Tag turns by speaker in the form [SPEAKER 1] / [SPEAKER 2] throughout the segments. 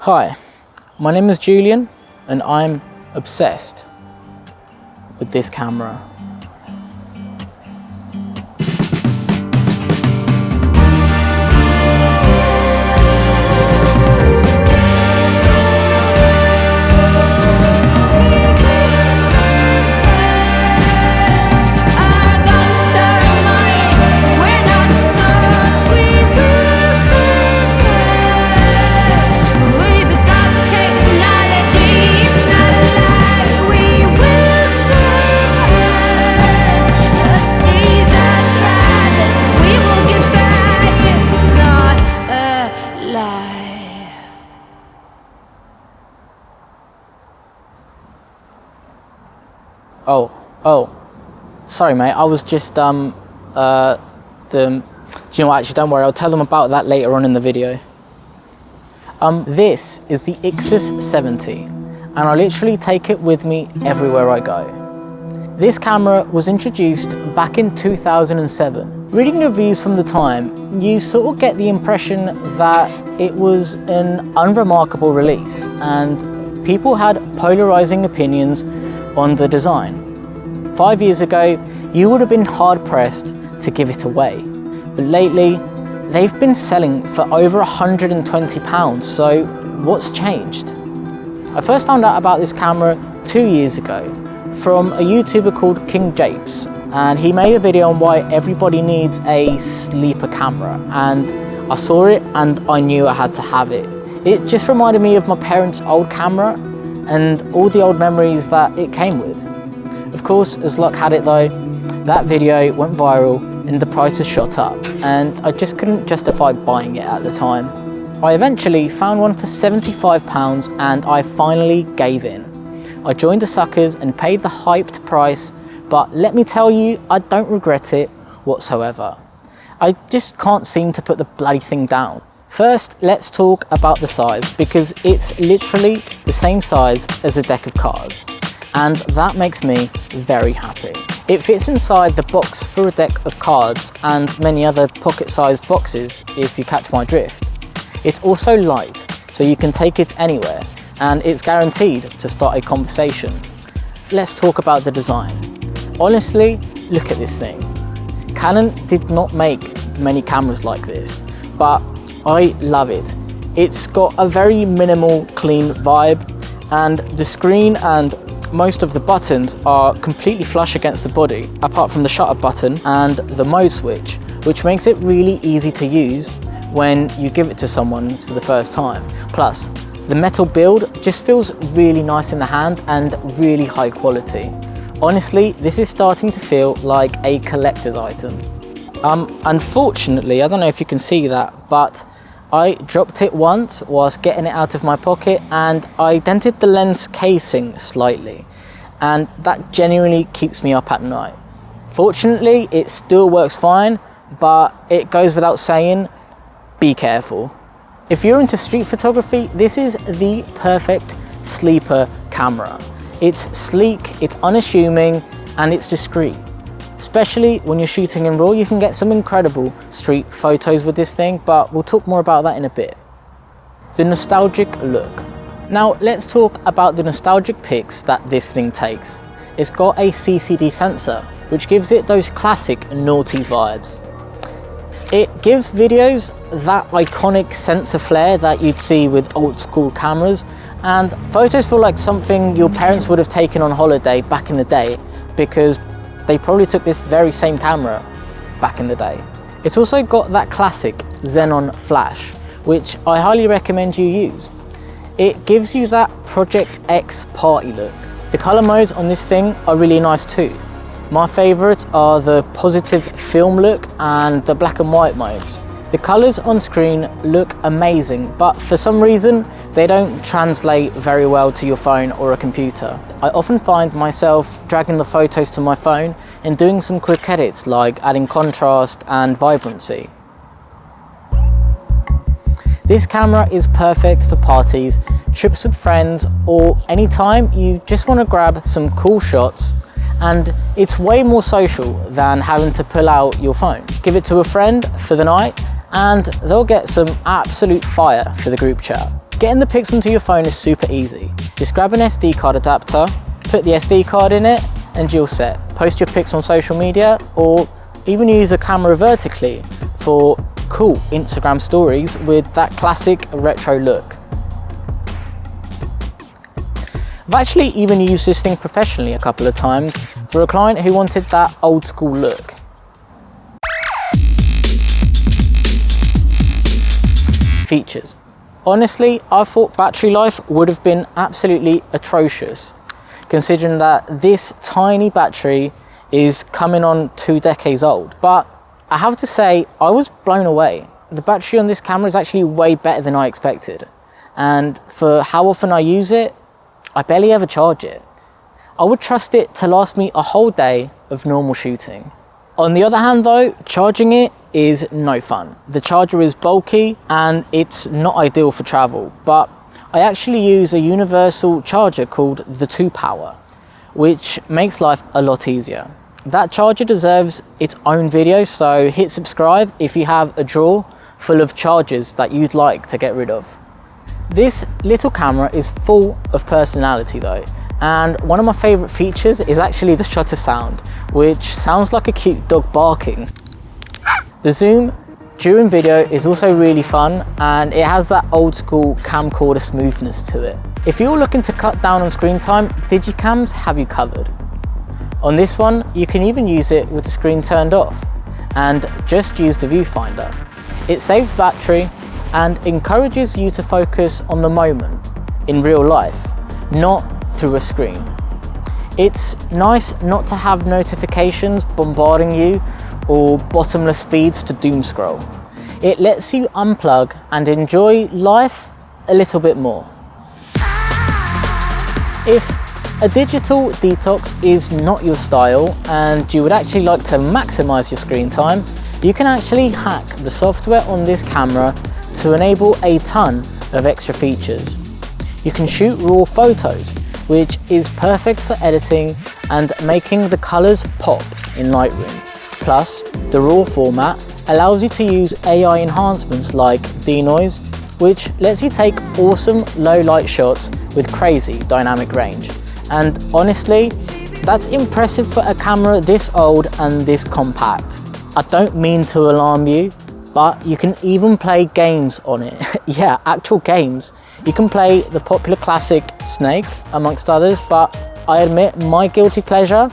[SPEAKER 1] Hi, my name is Julian and I'm obsessed with this camera. Sorry mate, I was just, do you know what, actually don't worry, I'll tell them about that later on in the video. This is the Ixus 70, and I literally take it with me everywhere I go. This camera was introduced back in 2007. Reading reviews from the time, you sort of get the impression that it was an unremarkable release, and people had polarizing opinions on the design. 5 years ago, you would have been hard-pressed to give it away. But lately, they've been selling for over £120, so what's changed? I first found out about this camera 2 years ago from a YouTuber called King Japes, and he made a video on why everybody needs a sleeper camera, and I saw it and I knew I had to have it. It just reminded me of my parents' old camera and all the old memories that it came with. Of course, as luck had it though, that video went viral and the prices shot up, and I just couldn't justify buying it at the time. I eventually found one for £75 and I finally gave in. I joined the suckers and paid the hyped price, but let me tell you, I don't regret it whatsoever. I just can't seem to put the bloody thing down. First, let's talk about the size, because it's literally the same size as a deck of cards. And that makes me very happy. It fits inside the box for a deck of cards and many other pocket-sized boxes, if you catch my drift. It's also light, so you can take it anywhere, and it's guaranteed to start a conversation. Let's talk about the design. Honestly, look at this thing. Canon did not make many cameras like this, but I love it. It's got a very minimal, clean vibe, and the screen and most of the buttons are completely flush against the body, apart from the shutter button and the mode switch, which makes it really easy to use when you give it to someone for the first time. Plus, the metal build just feels really nice in the hand and really high quality. Honestly, this is starting to feel like a collector's item. Unfortunately, I don't know if you can see that, but I dropped it once whilst getting it out of my pocket and I dented the lens casing slightly, and that genuinely keeps me up at night. Fortunately, it still works fine, but it goes without saying, be careful. If you're into street photography, this is the perfect sleeper camera. It's sleek, it's unassuming, and it's discreet. Especially when you're shooting in RAW, you can get some incredible street photos with this thing, but we'll talk more about that in a bit. The nostalgic look. Now let's talk about the nostalgic pics that this thing takes. It's got a CCD sensor, which gives it those classic noughties vibes. It gives videos that iconic sensor flare that you'd see with old school cameras, and photos feel like something your parents would have taken on holiday back in the day, because they probably took this very same camera back in the day. It's also got that classic xenon flash, which I highly recommend you use. It gives you that Project X party look. The color modes on this thing are really nice too. My favorites are the positive film look and the black and white modes. The colors on screen look amazing, but for some reason, they don't translate very well to your phone or a computer. I often find myself dragging the photos to my phone and doing some quick edits like adding contrast and vibrancy. This camera is perfect for parties, trips with friends, or anytime you just want to grab some cool shots, and it's way more social than having to pull out your phone. Give it to a friend for the night and they'll get some absolute fire for the group chat. Getting the pics onto your phone is super easy. Just grab an SD card adapter, put the SD card in it, and you're set. Post your pics on social media, or even use a camera vertically for cool Instagram stories with that classic retro look. I've actually even used this thing professionally a couple of times for a client who wanted that old school look. Features. Honestly, I thought battery life would have been absolutely atrocious, considering that this tiny battery is coming on 2 decades old. But I have to say, I was blown away. The battery on this camera is actually way better than I expected. And for how often I use it, I barely ever charge it. I would trust it to last me a whole day of normal shooting. On the other hand though, charging it is no fun. The charger is bulky and it's not ideal for travel, but I actually use a universal charger called the 2 Power, which makes life a lot easier. That charger deserves its own video, so hit subscribe if you have a drawer full of chargers that you'd like to get rid of. This little camera is full of personality though, and one of my favorite features is actually the shutter sound, which sounds like a cute dog barking. The zoom during video is also really fun, and it has that old school camcorder smoothness to it. If you're looking to cut down on screen time, digicams have you covered. On this one, you can even use it with the screen turned off and just use the viewfinder. It saves battery and encourages you to focus on the moment in real life, not through a screen. It's nice not to have notifications bombarding you or bottomless feeds to doom scroll. It lets you unplug and enjoy life a little bit more. If a digital detox is not your style and you would actually like to maximize your screen time, you can actually hack the software on this camera to enable a ton of extra features. You can shoot raw photos, which is perfect for editing and making the colors pop in Lightroom. Plus, the RAW format allows you to use AI enhancements like denoise, which lets you take awesome low light shots with crazy dynamic range. And honestly, that's impressive for a camera this old and this compact. I don't mean to alarm you, but you can even play games on it. Yeah, actual games. You can play the popular classic Snake, amongst others, but I admit my guilty pleasure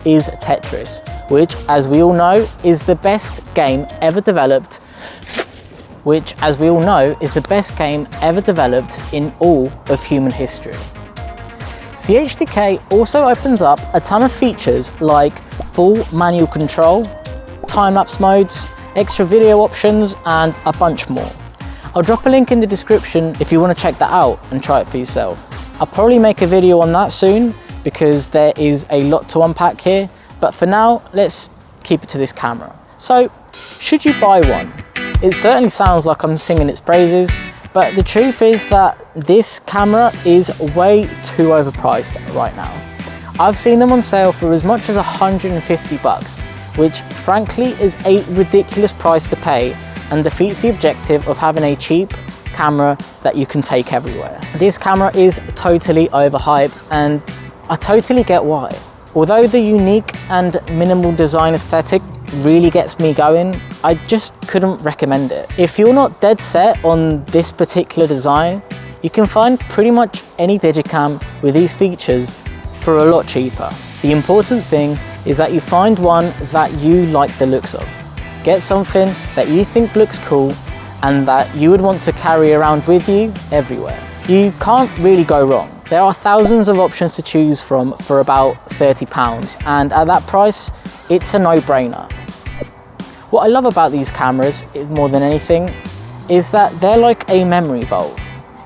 [SPEAKER 1] is Tetris, which, as we all know, is the best game ever developed in all of human history. CHDK also opens up a ton of features like full manual control, time-lapse modes, extra video options, and a bunch more. I'll drop a link in the description if you want to check that out and try it for yourself. I'll probably make a video on that soon because there is a lot to unpack here, but for now, let's keep it to this camera. So, should you buy one? It certainly sounds like I'm singing its praises, but the truth is that this camera is way too overpriced right now. I've seen them on sale for as much as 150 bucks, which frankly is a ridiculous price to pay and defeats the objective of having a cheap camera that you can take everywhere. This camera is totally overhyped, and I totally get why. Although the unique and minimal design aesthetic really gets me going, I just couldn't recommend it. If you're not dead set on this particular design, you can find pretty much any Digicam with these features for a lot cheaper. The important thing is that you find one that you like the looks of. Get something that you think looks cool and that you would want to carry around with you everywhere. You can't really go wrong. There are thousands of options to choose from for about £30, and at that price, it's a no-brainer. What I love about these cameras, more than anything, is that they're like a memory vault.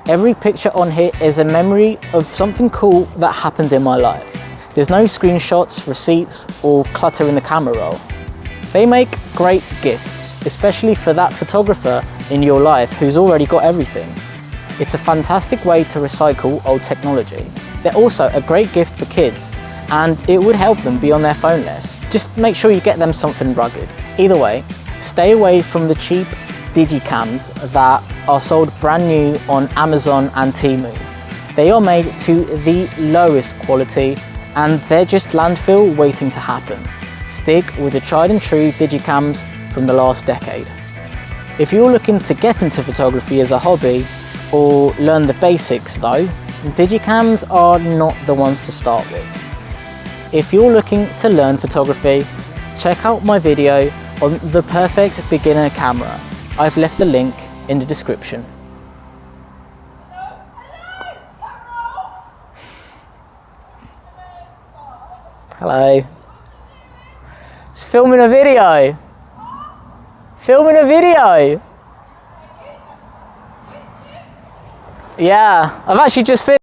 [SPEAKER 1] Every picture on here is a memory of something cool that happened in my life. There's no screenshots, receipts, or clutter in the camera roll. They make great gifts, especially for that photographer in your life who's already got everything. It's a fantastic way to recycle old technology. They're also a great gift for kids, and it would help them be on their phone less. Just make sure you get them something rugged. Either way, stay away from the cheap digicams that are sold brand new on Amazon and Temu. They are made to the lowest quality and they're just landfill waiting to happen. Stick with the tried and true digicams from the last decade. If you're looking to get into photography as a hobby or learn the basics though, digicams are not the ones to start with. If you're looking to learn photography, check out my video on the perfect beginner camera. I've left the link in the description. Hello. Just filming a video. Filming a video. Yeah, I've actually just finished.